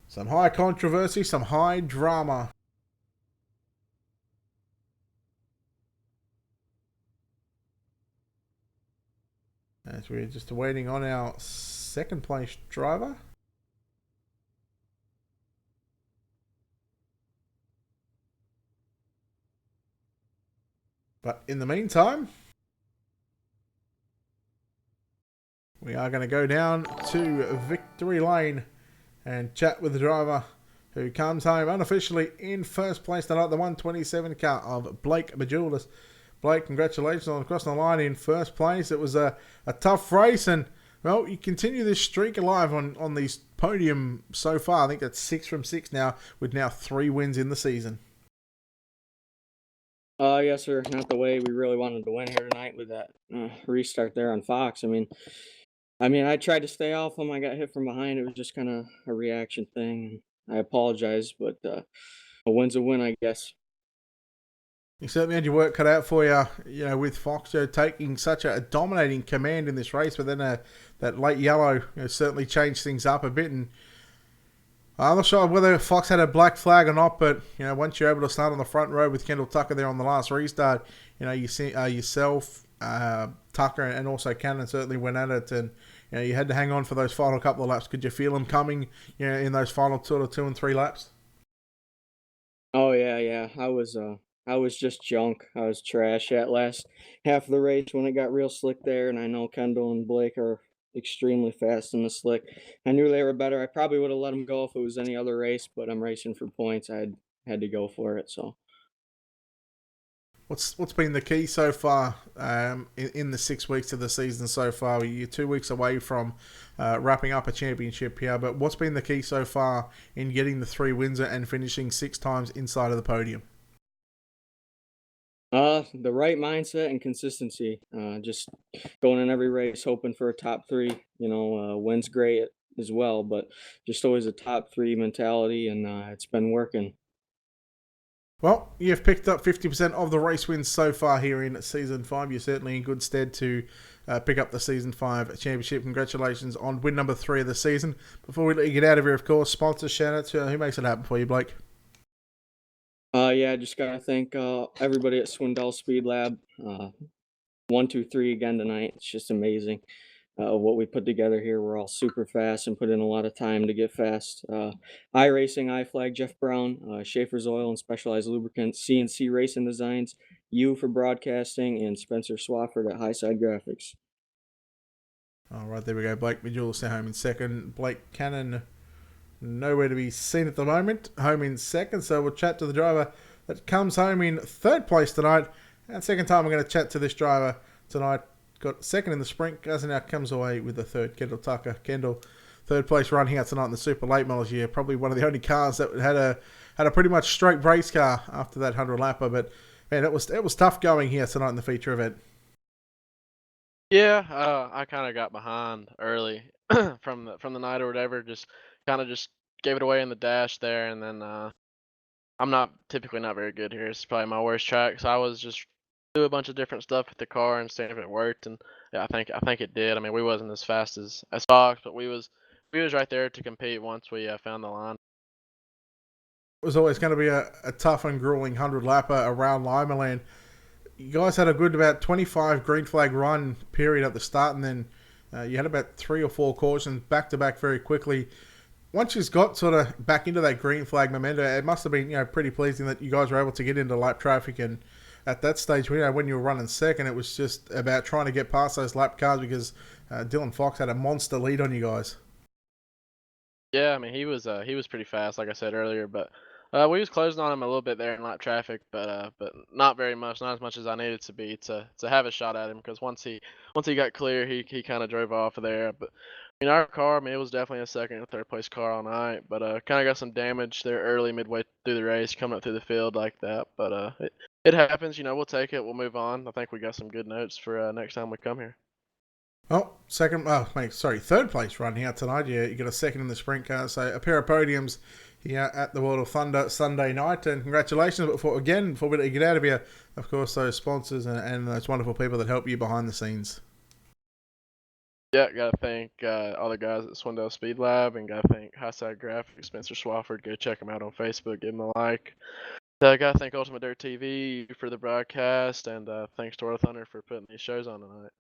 Some high controversy, some high drama. As we're just waiting on our second place driver. But in the meantime, we are going to go down to Victory Lane and chat with the driver who comes home unofficially in first place tonight, the 127 car of Blake Bajulis. Blake, congratulations on crossing the line in first place. It was a tough race, and, well, you continue this streak alive on these podium so far. I think that's 6 from 6 now, with now 3 wins in the season. Yes, sir. Not the way we really wanted to win here tonight with that restart there on Fox. I mean, I tried to stay off him. I got hit from behind. It was just kind of a reaction thing. I apologize, but a win's a win, I guess. You certainly had your work cut out for you, with Fox taking such a dominating command in this race, but then that late yellow certainly changed things up a bit. And I'm not sure whether Fox had a black flag or not, but once you're able to start on the front row with Kendall Tucker there on the last restart, you see yourself, Tucker, and also Cannon certainly went at it, and you had to hang on for those final couple of laps. Could you feel them coming, in those final 2 and 3 laps? Oh yeah. I was just junk. I was trash that last half of the race when it got real slick there, and I know Kendall and Blake are extremely fast in the slick. I knew they were better. I probably would have let them go if it was any other race, but I'm racing for points. I had to go for it. So, what's been the key so far in the 6 weeks of the season so far? You're 2 weeks away from wrapping up a championship here, but what's been the key so far in getting the 3 wins and finishing 6 times inside of the podium? the right mindset and consistency. Just going in every race, hoping for a top 3. Wins great as well, but just always a top 3 mentality, and it's been working. Well, you've picked up 50% of the race wins so far here in Season 5. You're certainly in good stead to pick up the Season 5 championship. Congratulations on win number 3 of the season. Before we let you get out of here, of course, sponsor shout-outs. Who makes it happen for you, Blake? Yeah, just gotta thank everybody at Swindell Speed Lab. 1, 2, 3 again tonight. It's just amazing what we put together here. We're all super fast and put in a lot of time to get fast. iRacing, iFlag, Jeff Brown, Schaefer's Oil and Specialized Lubricants, CNC Racing Designs, U for Broadcasting, and Spencer Swafford at Highside Graphics. All right, there we go. Blake Midgell stay home in second. Blake Cannon nowhere to be seen at the moment. Home in second, so we'll chat to the driver that comes home in third place tonight. And second time we're going to chat to this driver tonight. Got second in the sprint, goes and now comes away with the third, Kendall Tucker. Kendall, third place run here tonight in the Super Late Models year. Probably one of the only cars that had a pretty much straight race car after that 100 lapper. But man, it was tough going here tonight in the feature event. Yeah, I kind of got behind early from the night or whatever. Just gave it away in the dash there, and then I'm not typically not very good here. It's probably my worst track, so I was just do a bunch of different stuff with the car and seeing if it worked. And yeah, I think it did. I mean, we wasn't as fast as Fox, but we was right there to compete once we found the line. was always going to be a tough and grueling 100-lapper around Limaland. You guys had a good about 25 green flag run period at the start, and then you had about 3 or 4 cautions back-to-back very quickly. Once you got sort of back into that green flag momentum, it must have been pretty pleasing that you guys were able to get into lap traffic. And at that stage, when you were running second, it was just about trying to get past those lap cars because Dylan Fox had a monster lead on you guys. Yeah, I mean he was pretty fast, like I said earlier, but we was closing on him a little bit there in lap traffic, but not very much, not as much as I needed to be to have a shot at him, because once he got clear, he kind of drove off of there. But our car, I mean, it was definitely a second and third place car all night, but kind of got some damage there early, midway through the race, coming up through the field like that. But it happens, we'll take it, we'll move on. I think we got some good notes for next time we come here. Oh, third place run here tonight. Yeah, you got a second in the sprint car, so a pair of podiums here at the World of Thunder Sunday night, and congratulations. But before we get out of here, of course, those sponsors and those wonderful people that help you behind the scenes. Yeah, gotta thank all the guys at Swindell Speed Lab, and gotta thank Highside Graphics, Spencer Swafford. Go check them out on Facebook, give them a like. Gotta thank Ultimate Dirt TV for the broadcast, and thanks to World of Thunder for putting these shows on tonight.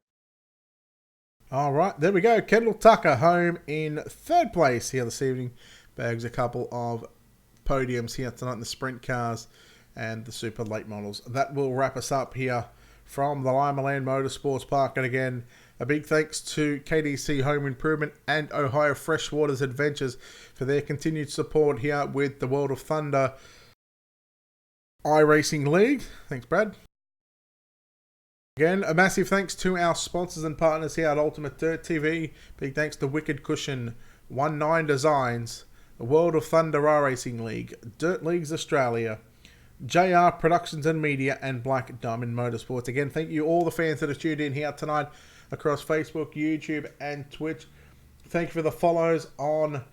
All right, there we go. Kendall Tucker home in third place here this evening. Bags a couple of podiums here tonight in the sprint cars and the super late models. That will wrap us up here from the Limaland Motorsports Park. And again, a big thanks to KDC Home Improvement and Ohio Freshwaters Adventures for their continued support here with the World of Thunder iRacing League. Thanks, Brad. Again, a massive thanks to our sponsors and partners here at Ultimate Dirt TV. Big thanks to Wicked Cushion, 19 Designs, World of Thunder iRacing League, Dirt Leagues Australia, JR Productions and Media, and Black Diamond Motorsports. Again, thank you all the fans that have tuned in here tonight across Facebook, YouTube, and Twitch. Thank you for the follows on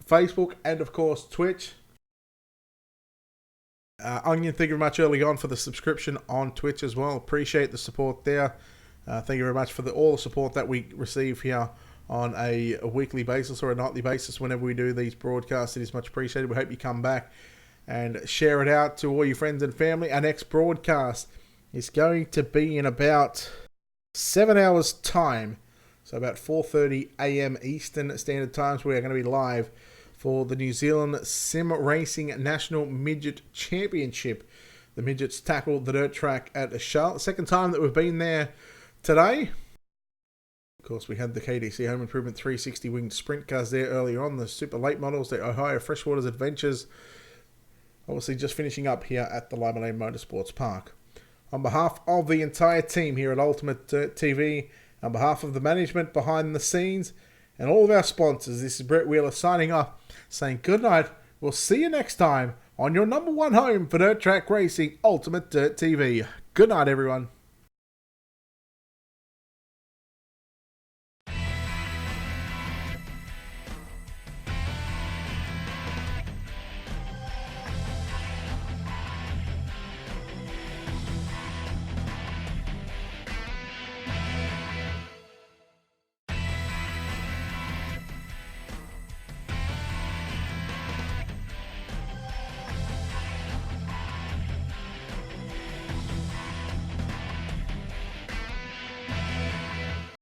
Facebook and, of course, Twitch. Onion, thank you very much early on for the subscription on Twitch as well. Appreciate the support there. Thank you very much for all the support that we receive here on a weekly basis or a nightly basis whenever we do these broadcasts. It is much appreciated. We hope you come back and share it out to all your friends and family. Our next broadcast is going to be in about 7 hours' time. So about 4:30 a.m. Eastern Standard Times. We are going to be live for the New Zealand Sim Racing National Midget Championship. The midgets tackle the dirt track at Charlotte. Second time that we've been there today. Of course, we had the KDC Home Improvement 360 winged sprint cars there earlier on. The super late models, the Ohio Freshwaters Adventures. Obviously just finishing up here at the Limaland Motorsports Park. On behalf of the entire team here at Ultimate Dirt TV, on behalf of the management behind the scenes, and all of our sponsors, this is Brett Wheeler signing off, saying good night. We'll see you next time on your number one home for dirt track racing, Ultimate Dirt TV. Good night, everyone.